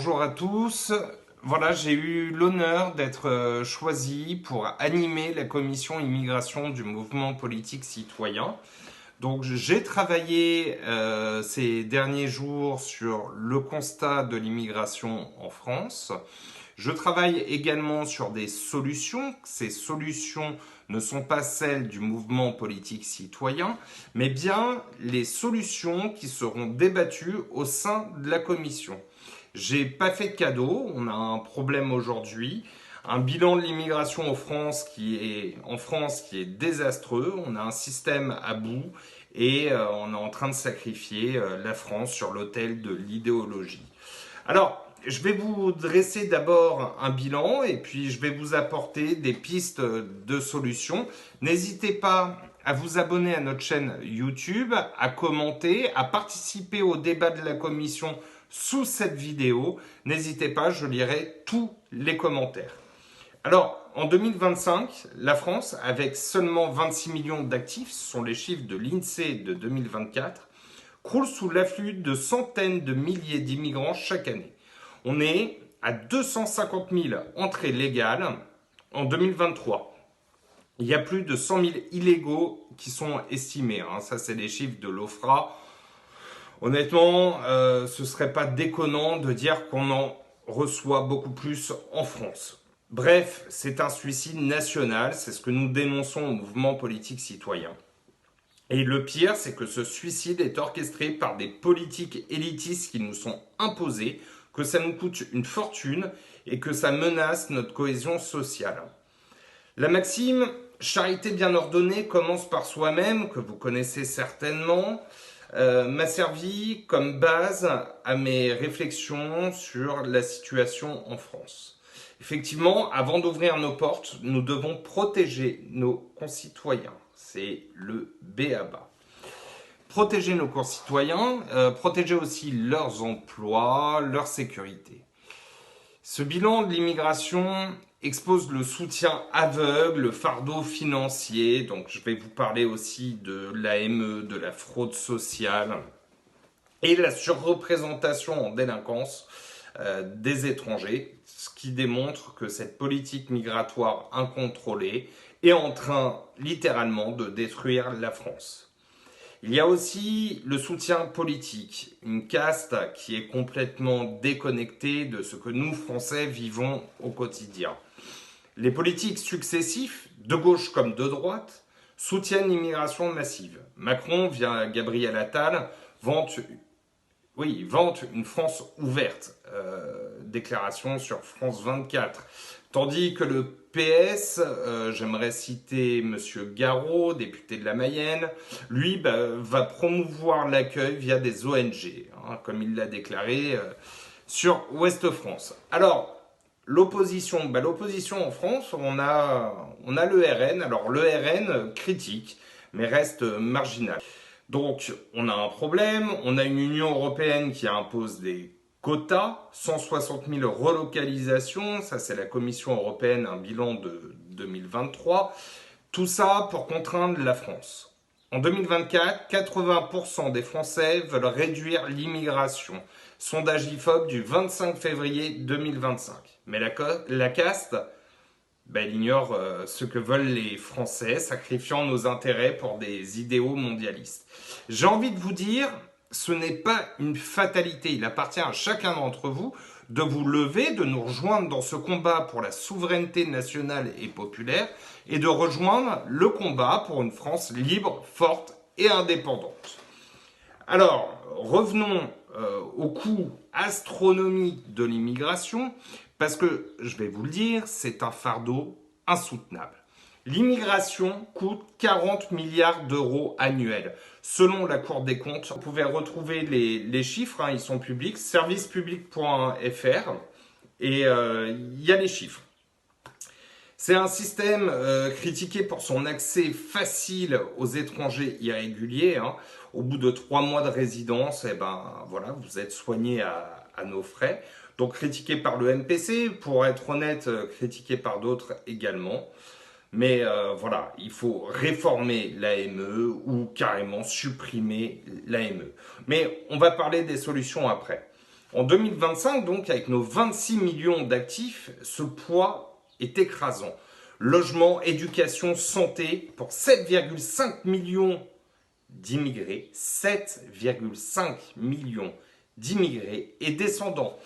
bonjour à tous. Voilà, j'ai eu l'honneur d'être choisi pour animer la commission immigration du mouvement politique citoyen. Donc j'ai travaillé ces derniers jours sur le constat de l'immigration en France. Je travaille également sur des solutions. Ces solutions ne sont pas celles du mouvement politique citoyen, mais bien les solutions qui seront débattues au sein de la commission. J'ai pas fait de cadeau, on a un problème aujourd'hui, un bilan de l'immigration en France qui est désastreux, on a un système à bout et on est en train de sacrifier la France sur l'autel de l'idéologie. Alors, je vais vous dresser d'abord un bilan et puis je vais vous apporter des pistes de solutions. N'hésitez pas à vous abonner à notre chaîne YouTube, à commenter, à participer au débat de la commission sous cette vidéo. N'hésitez pas, je lirai tous les commentaires. Alors, en 2025, la France, avec seulement 26 millions d'actifs, ce sont les chiffres de l'INSEE de 2024, croule sous l'afflux de centaines de milliers d'immigrants chaque année. On est à 250 000 entrées légales en 2023. Il y a plus de 100 000 illégaux qui sont estimés. Ça, c'est les chiffres de l'OFPRA. Honnêtement, ce ne serait pas déconnant de dire qu'on en reçoit beaucoup plus en France. Bref, c'est un suicide national. C'est ce que nous dénonçons au mouvement politique citoyen. Et le pire, c'est que ce suicide est orchestré par des politiques élitistes qui nous sont imposées, que ça nous coûte une fortune et que ça menace notre cohésion sociale. La maxime « charité bien ordonnée commence par soi-même », que vous connaissez certainement, m'a servi comme base à mes réflexions sur la situation en France. Effectivement, avant d'ouvrir nos portes, nous devons protéger nos concitoyens. C'est le b.a.-ba. Protéger nos concitoyens, protéger aussi leurs emplois, leur sécurité. Ce bilan de l'immigration expose le soutien aveugle, le fardeau financier. Donc je vais vous parler aussi de l'AME, de la fraude sociale et la surreprésentation en délinquance des étrangers, ce qui démontre que cette politique migratoire incontrôlée est en train littéralement de détruire la France. Il y a aussi le soutien politique, une caste qui est complètement déconnectée de ce que nous, Français, vivons au quotidien. Les politiques successifs, de gauche comme de droite, soutiennent l'immigration massive. Macron, via Gabriel Attal, vante une France ouverte, déclaration sur France 24. Tandis que le PS, j'aimerais citer Monsieur Garot, député de la Mayenne, lui va promouvoir l'accueil via des ONG, comme il l'a déclaré sur Ouest France. Alors, l'opposition en France, on a le RN. Alors le RN critique, mais reste marginal. Donc on a un problème, on a une Union européenne qui impose des quotas, 160 000 relocalisations, ça c'est la Commission européenne, un bilan de 2023. Tout ça pour contraindre la France. En 2024, 80% des Français veulent réduire l'immigration. Sondage IFOP du 25 février 2025. Mais la caste, elle ignore ce que veulent les Français, sacrifiant nos intérêts pour des idéaux mondialistes. J'ai envie de vous dire, ce n'est pas une fatalité. Il appartient à chacun d'entre vous de vous lever, de nous rejoindre dans ce combat pour la souveraineté nationale et populaire et de rejoindre le combat pour une France libre, forte et indépendante. Alors, revenons au coût astronomique de l'immigration, parce que, je vais vous le dire, c'est un fardeau insoutenable. L'immigration coûte 40 milliards d'euros annuels. Selon la Cour des comptes, vous pouvez retrouver les chiffres, ils sont publics, servicepublic.fr, et il y a les chiffres. C'est un système critiqué pour son accès facile aux étrangers irréguliers. Au bout de 3 mois de résidence, voilà, vous êtes soigné à nos frais. Donc critiqué par le MPC, pour être honnête, critiqué par d'autres également. Mais voilà, il faut réformer l'AME ou carrément supprimer l'AME. Mais on va parler des solutions après. En 2025, donc, avec nos 26 millions d'actifs, ce poids est écrasant. Logement, éducation, santé, pour 7,5 millions d'immigrés, 7,5 millions d'immigrés et descendants.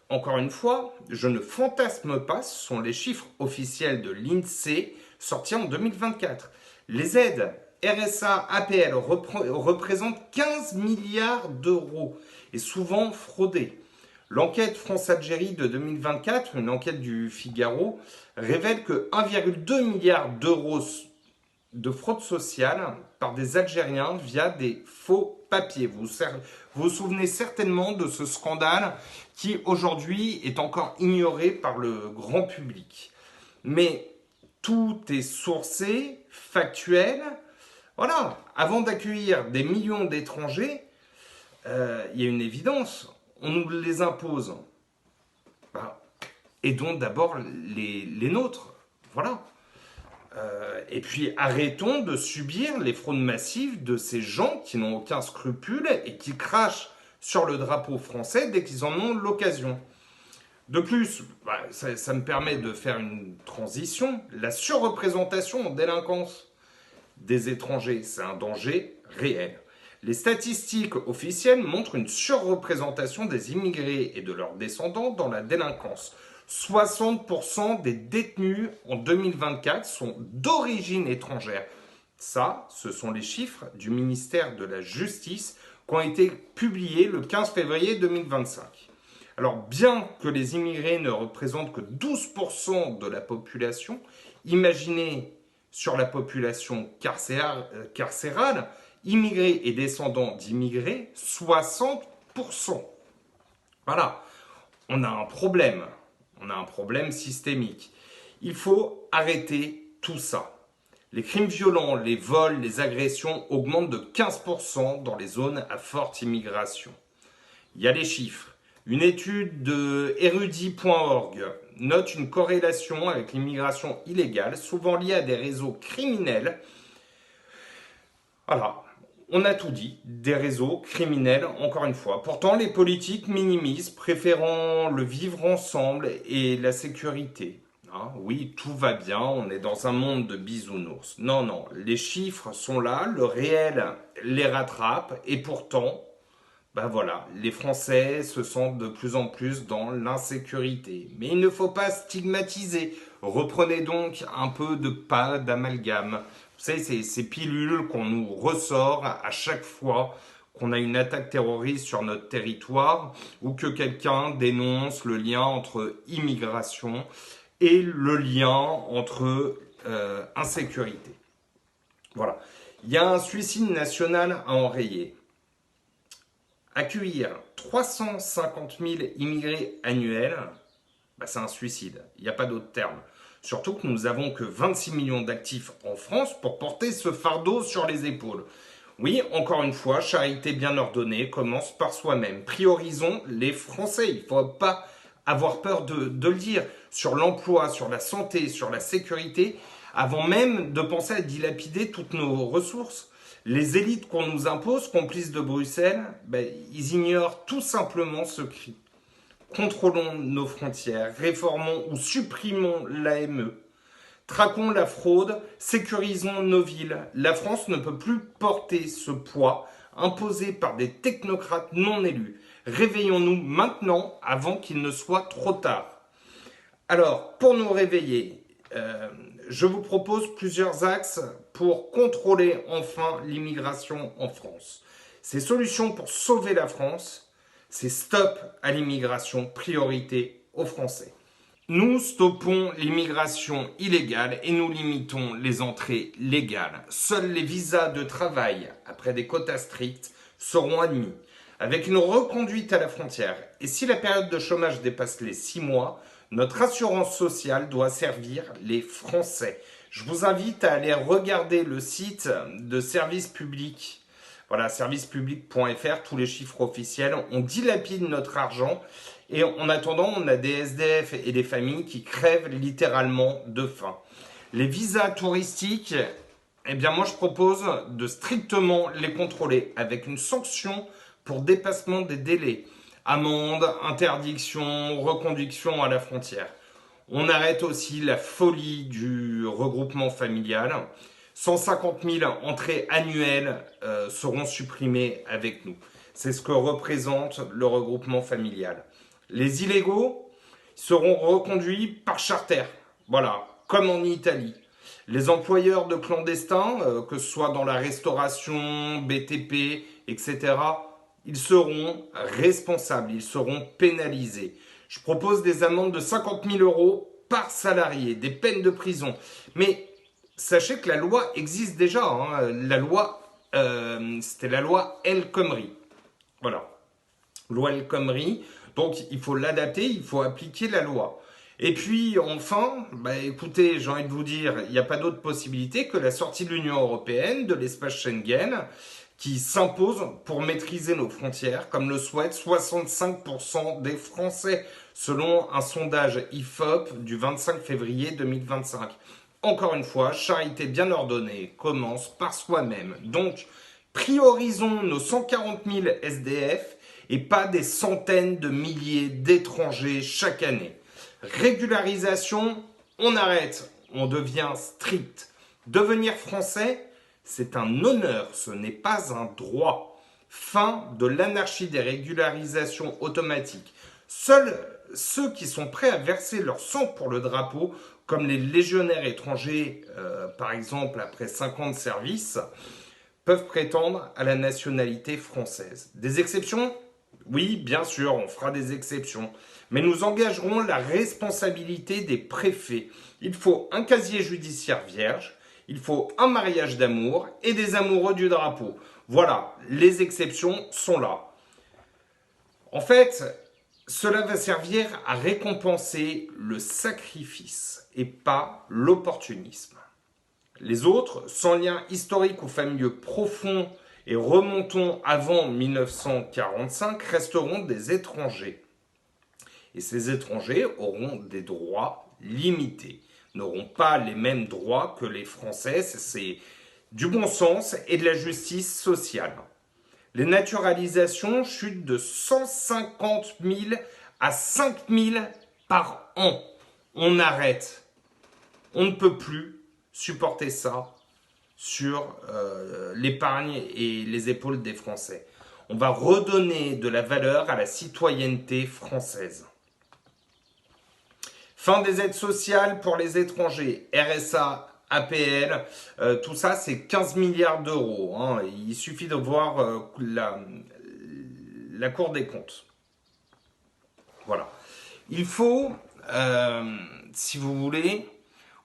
Encore une fois, je ne fantasme pas, ce sont les chiffres officiels de l'INSEE sortis en 2024. Les aides RSA, APL représentent 15 milliards d'euros et souvent fraudés. L'enquête France-Algérie de 2024, une enquête du Figaro, révèle que 1,2 milliard d'euros de fraude sociale par des Algériens via des faux papiers. Vous vous souvenez certainement de ce scandale qui aujourd'hui est encore ignoré par le grand public. Mais tout est sourcé, factuel. Voilà, avant d'accueillir des millions d'étrangers, il y a une évidence, on nous les impose. Aidons d'abord les nôtres. Voilà. Et puis arrêtons de subir les fraudes massives de ces gens qui n'ont aucun scrupule et qui crachent sur le drapeau français dès qu'ils en ont l'occasion. De plus, ça me permet de faire une transition. La surreprésentation en délinquance des étrangers, c'est un danger réel. Les statistiques officielles montrent une surreprésentation des immigrés et de leurs descendants dans la délinquance. 60% des détenus en 2024 sont d'origine étrangère. Ça, ce sont les chiffres du ministère de la Justice qui ont été publiés le 15 février 2025. Alors, bien que les immigrés ne représentent que 12% de la population, imaginez sur la population carcérale, immigrés et descendants d'immigrés, 60%. Voilà, on a un problème. On a un problème systémique. Il faut arrêter tout ça. Les crimes violents, les vols, les agressions augmentent de 15% dans les zones à forte immigration. Il y a les chiffres. Une étude de erudit.org note une corrélation avec l'immigration illégale, souvent liée à des réseaux criminels. Voilà, on a tout dit, des réseaux criminels, encore une fois. Pourtant, les politiques minimisent, préférant le vivre ensemble et la sécurité. Oui, tout va bien, on est dans un monde de bisounours. Non, non, les chiffres sont là, le réel les rattrape, et pourtant, voilà, les Français se sentent de plus en plus dans l'insécurité. Mais il ne faut pas stigmatiser. Reprenez donc un peu de pas d'amalgame. Vous savez, ces pilules qu'on nous ressort à chaque fois qu'on a une attaque terroriste sur notre territoire ou que quelqu'un dénonce le lien entre immigration et le lien entre insécurité. Voilà. Il y a un suicide national à enrayer. Accueillir 350 000 immigrés annuels, c'est un suicide. Il n'y a pas d'autre terme. Surtout que nous n'avons que 26 millions d'actifs en France pour porter ce fardeau sur les épaules. Oui, encore une fois, charité bien ordonnée commence par soi-même. Priorisons les Français. Il ne faut pas avoir peur de le dire. Sur l'emploi, sur la santé, sur la sécurité, avant même de penser à dilapider toutes nos ressources. Les élites qu'on nous impose, complices de Bruxelles, ils ignorent tout simplement ce cri. Contrôlons nos frontières, réformons ou supprimons l'AME, traquons la fraude, sécurisons nos villes. La France ne peut plus porter ce poids imposé par des technocrates non élus. Réveillons-nous maintenant avant qu'il ne soit trop tard. Alors, pour nous réveiller, je vous propose plusieurs axes pour contrôler enfin l'immigration en France. Ces solutions pour sauver la France, c'est stop à l'immigration, priorité aux Français. Nous stoppons l'immigration illégale et nous limitons les entrées légales. Seuls les visas de travail, après des quotas stricts, seront admis, avec une reconduite à la frontière. Et si la période de chômage dépasse les 6 mois, notre assurance sociale doit servir les Français. Je vous invite à aller regarder le site de Service Public. Voilà, servicepublic.fr, tous les chiffres officiels. On dilapide notre argent et en attendant, on a des SDF et des familles qui crèvent littéralement de faim. Les visas touristiques, moi je propose de strictement les contrôler avec une sanction pour dépassement des délais. Amende, interdiction, reconduction à la frontière. On arrête aussi la folie du regroupement familial. 150 000 entrées annuelles seront supprimées avec nous. C'est ce que représente le regroupement familial. Les illégaux seront reconduits par charter. Voilà, comme en Italie. Les employeurs de clandestins, que ce soit dans la restauration, BTP, etc., ils seront responsables, ils seront pénalisés. Je propose des amendes de 50 000 euros par salarié, des peines de prison. Mais sachez que la loi existe déjà. Hein. La loi, c'était la loi El Khomri. Voilà, loi El Khomri. Donc il faut l'adapter, il faut appliquer la loi. Et puis enfin, écoutez, j'ai envie de vous dire, il n'y a pas d'autre possibilité que la sortie de l'Union européenne, de l'espace Schengen, qui s'impose pour maîtriser nos frontières, comme le souhaitent 65% des Français, selon un sondage IFOP du 25 février 2025. Encore une fois, charité bien ordonnée commence par soi-même. Donc, priorisons nos 140 000 SDF et pas des centaines de milliers d'étrangers chaque année. Régularisation, on arrête, on devient strict. Devenir français, c'est un honneur, ce n'est pas un droit. Fin de l'anarchie des régularisations automatiques. Seuls ceux qui sont prêts à verser leur sang pour le drapeau, comme les légionnaires étrangers, par exemple après 5 ans de service, peuvent prétendre à la nationalité française. Des exceptions ? Oui, bien sûr, on fera des exceptions. Mais nous engagerons la responsabilité des préfets. Il faut un casier judiciaire vierge, il faut un mariage d'amour et des amoureux du drapeau. Voilà, les exceptions sont là. En fait, cela va servir à récompenser le sacrifice et pas l'opportunisme. Les autres, sans lien historique ou familieux profond et remontons avant 1945, resteront des étrangers. Et ces étrangers auront des droits limités, n'auront pas les mêmes droits que les Français. C'est du bon sens et de la justice sociale. Les naturalisations chutent de 150 000 à 5 000 par an. On arrête. On ne peut plus supporter ça sur l'épargne et les épaules des Français. On va redonner de la valeur à la citoyenneté française. Fin des aides sociales pour les étrangers, RSA, APL, tout ça c'est 15 milliards d'euros. Hein. Il suffit de voir la Cour des comptes. Voilà. Il faut, si vous voulez,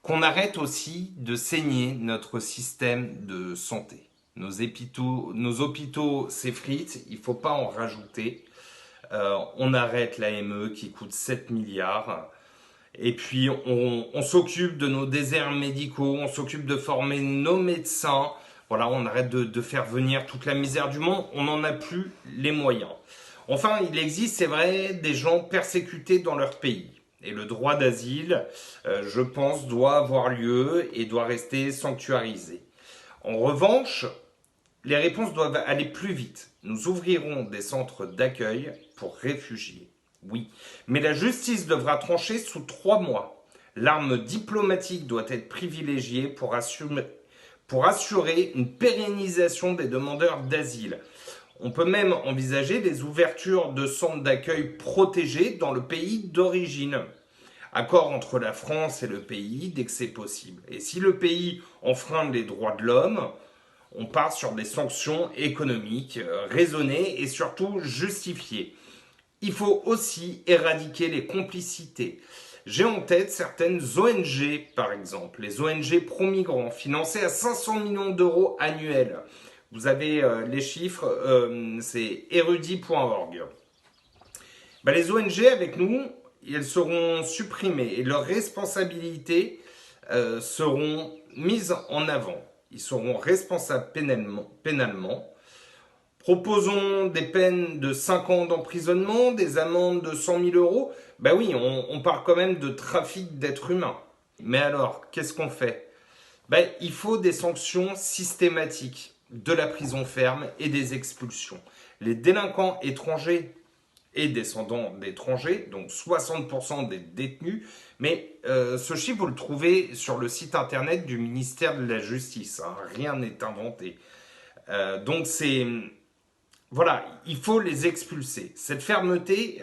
qu'on arrête aussi de saigner notre système de santé. Nos hôpitaux s'effritent, il ne faut pas en rajouter. On arrête l'AME qui coûte 7 milliards. Et puis on s'occupe de nos déserts médicaux, on s'occupe de former nos médecins. Voilà, on arrête de faire venir toute la misère du monde, on n'en a plus les moyens. Enfin, il existe, c'est vrai, des gens persécutés dans leur pays. Et le droit d'asile, je pense, doit avoir lieu et doit rester sanctuarisé. En revanche, les réponses doivent aller plus vite. Nous ouvrirons des centres d'accueil pour réfugiés. Oui, mais la justice devra trancher sous 3 mois. L'arme diplomatique doit être privilégiée pour assurer une pérennisation des demandeurs d'asile. On peut même envisager des ouvertures de centres d'accueil protégés dans le pays d'origine. Accord entre la France et le pays dès que c'est possible. Et si le pays enfreint les droits de l'homme, on part sur des sanctions économiques raisonnées et surtout justifiées. Il faut aussi éradiquer les complicités. J'ai en tête certaines ONG, par exemple, les ONG pro-migrants, financées à 500 millions d'euros annuels. Vous avez les chiffres, c'est érudit.org. Les ONG, avec nous, elles seront supprimées et leurs responsabilités seront mises en avant. Ils seront responsables pénalement. Proposons des peines de 5 ans d'emprisonnement, des amendes de 100 000 euros. Oui, on parle quand même de trafic d'êtres humains. Mais alors, qu'est-ce qu'on fait ? Il faut des sanctions systématiques, de la prison ferme et des expulsions. Les délinquants étrangers, et descendants d'étrangers, donc 60% des détenus. Mais ce chiffre, vous le trouvez sur le site internet du ministère de la Justice. Hein, rien n'est inventé. Donc voilà, il faut les expulser. Cette fermeté,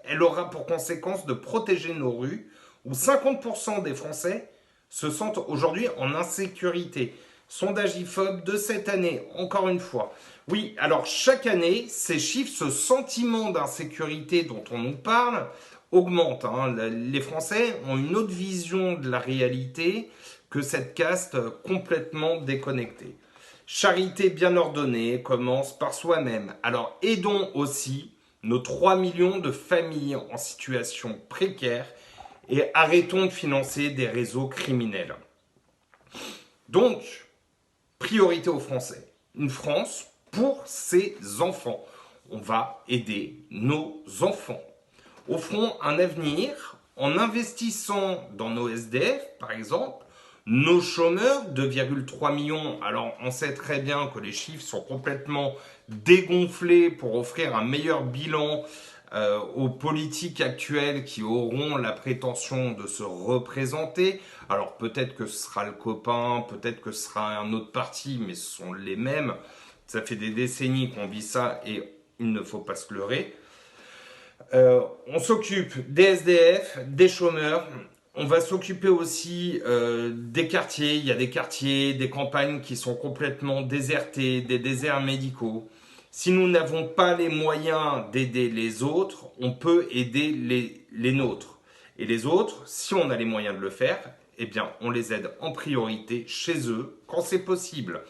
elle aura pour conséquence de protéger nos rues, où 50% des Français se sentent aujourd'hui en insécurité. Sondage IFOP de cette année, encore une fois. Oui, alors chaque année, ces chiffres, ce sentiment d'insécurité dont on nous parle, augmente. Hein. Les Français ont une autre vision de la réalité que cette caste complètement déconnectée. Charité bien ordonnée commence par soi-même. Alors aidons aussi nos 3 millions de familles en situation précaire et arrêtons de financer des réseaux criminels. Donc, priorité aux Français. Une France pour ses enfants. On va aider nos enfants. Offrons un avenir en investissant dans nos SDF, par exemple, nos chômeurs, 2,3 millions. Alors, on sait très bien que les chiffres sont complètement dégonflés pour offrir un meilleur bilan aux politiques actuelles qui auront la prétention de se représenter. Alors peut-être que ce sera le copain, peut-être que ce sera un autre parti, mais ce sont les mêmes. Ça fait des décennies qu'on vit ça et il ne faut pas se leurrer. On s'occupe des SDF, des chômeurs. On va s'occuper aussi des quartiers. Il y a des quartiers, des campagnes qui sont complètement désertées, des déserts médicaux. Si nous n'avons pas les moyens d'aider les autres, on peut aider les nôtres. Et les autres, si on a les moyens de le faire, eh bien, on les aide en priorité chez eux quand c'est possible.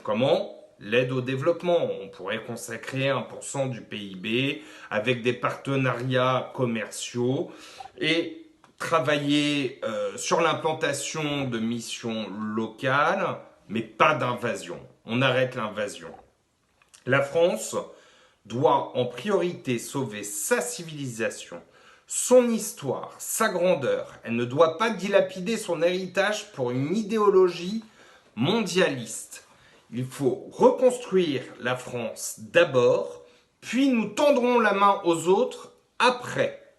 Comment ? L'aide au développement. On pourrait consacrer 1% du PIB avec des partenariats commerciaux et travailler sur l'implantation de missions locales, mais pas d'invasion. On arrête l'invasion. La France doit en priorité sauver sa civilisation, son histoire, sa grandeur. Elle ne doit pas dilapider son héritage pour une idéologie mondialiste. Il faut reconstruire la France d'abord, puis nous tendrons la main aux autres après.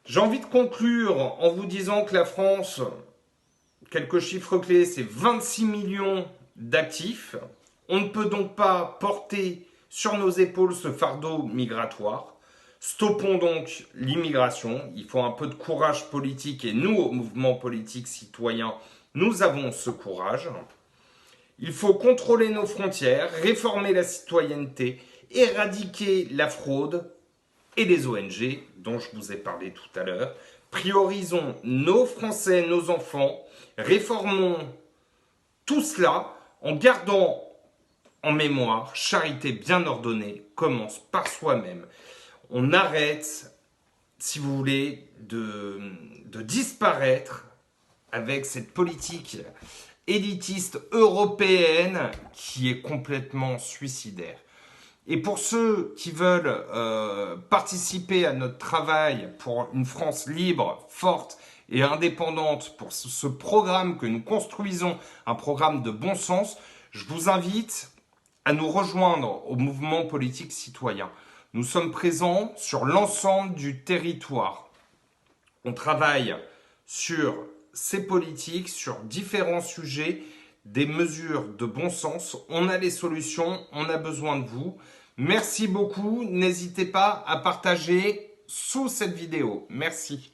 J'ai envie de conclure en vous disant que la France, quelques chiffres clés, c'est 26 millions d'actifs. On ne peut donc pas porter sur nos épaules ce fardeau migratoire. Stoppons donc l'immigration. Il faut un peu de courage politique et nous, au mouvement politique citoyen, nous avons ce courage. Il faut contrôler nos frontières, réformer la citoyenneté, éradiquer la fraude et les ONG dont je vous ai parlé tout à l'heure. Priorisons nos Français, nos enfants, réformons tout cela en gardant en mémoire, charité bien ordonnée commence par soi-même. On arrête, si vous voulez, de disparaître avec cette politique élitiste européenne qui est complètement suicidaire. Et pour ceux qui veulent participer à notre travail pour une France libre, forte et indépendante, pour ce programme que nous construisons, un programme de bon sens, je vous invite à nous rejoindre au mouvement politique citoyen. Nous sommes présents sur l'ensemble du territoire. On travaille sur ces politiques, sur différents sujets, des mesures de bon sens. On a les solutions, on a besoin de vous. Merci beaucoup. N'hésitez pas à partager sous cette vidéo. Merci.